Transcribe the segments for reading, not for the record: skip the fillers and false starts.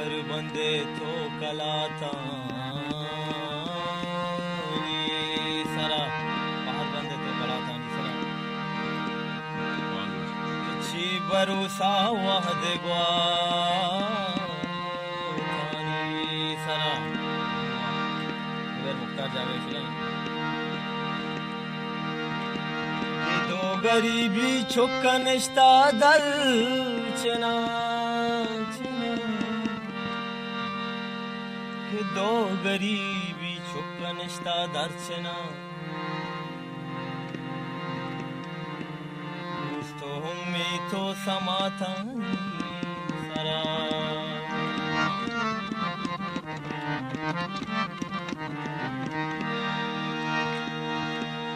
बंदे तो कलाता सरा पहाड़ बंदे तो कलाता सरा ची भरोसा वहद ग्वा सरा उधर मुक्ता जावे ये दो गरीबी छुक्का निश्ता दल चना दो गरीबी छुक्का निश्ता दर्शना तो में तो समाता सरा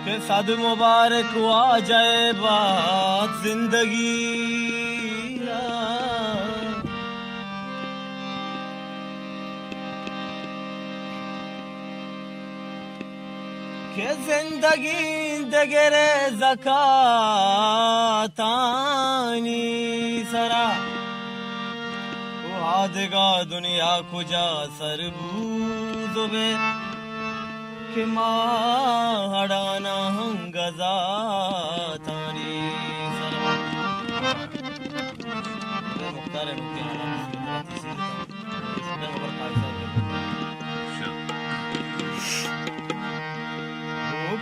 के साद मुबारक आ जाए बात जिंदगी के जिंदगी दगरे ज़कातानी सरा वादगा दुनिया कुजा सरबूज़ोबे के माहड़ाना हंगज़ातानी सरा मुख्तार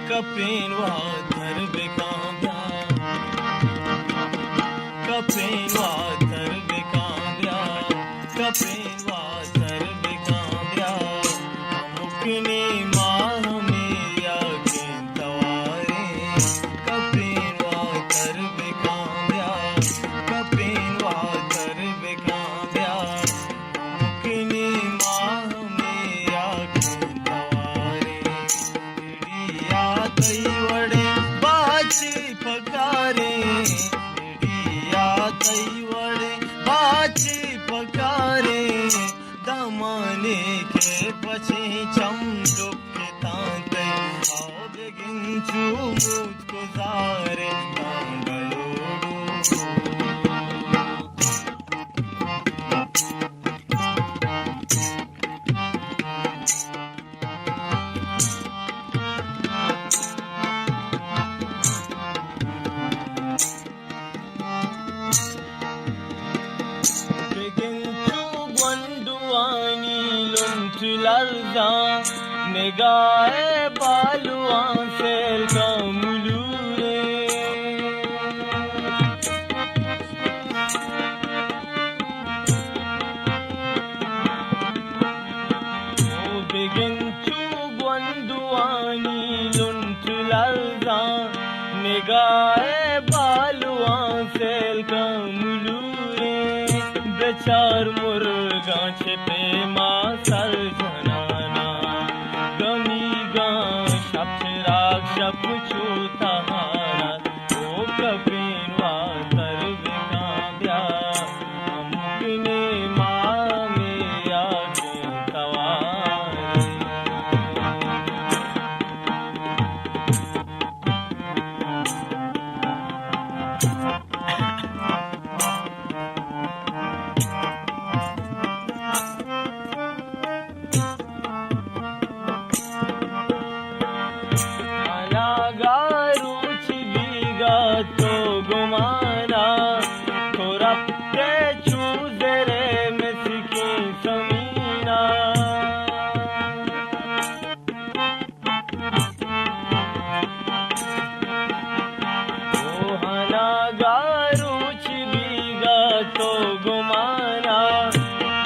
कपेन वाधर बेकांब्या कपेन वाधर बेकांब्या कपेन वाधर बेकांब्या मुकने माह मेरा के तवारे कपेन वाधर बेकांब्या कपेन वाधर बेकांब्या मुकने माह मेरा के तवारे तई वड़े बाची पकारे डिया तई वड़े बाची पकारे दमाने के पछे चम दुखे तांते आओ बेगिंचू मुझको जारे लर्जा निगाहे बालुआं सेल का मुलूरे ओ बिगिन चू gwandwani lunt लर्जा निगाहे बालुआं सेल का मुलूरे बेचार मुर्गा छिपे मासल जनाना गमी गा शप शप छूता हारा ओ कपेन वातर बेकांब्या मुकने माँ मेरा के तवारे तो गुमाना खुरपते चूज़रे में सिकी समीना ओ हना गारूच बीगा तो गुमाना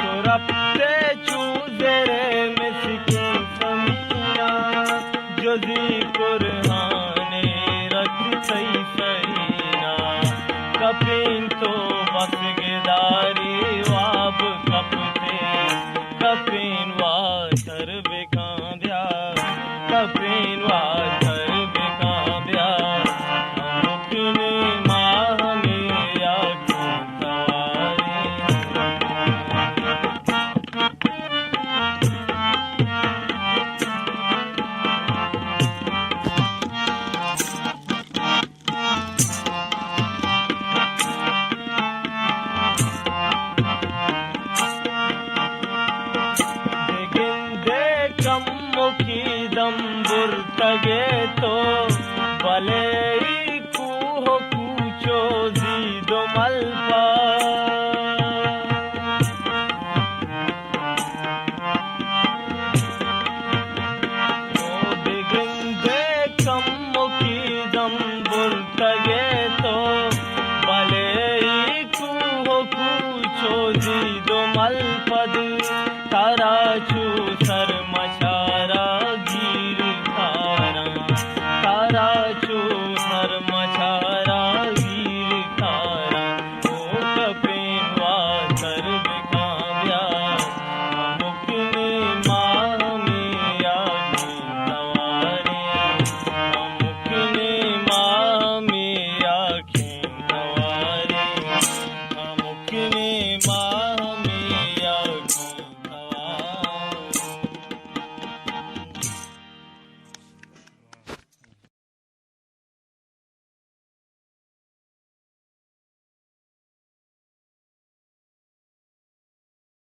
खुरपते चूज़रे में सिकी समीना जोजी कुरहाने रख सही सरीना लगे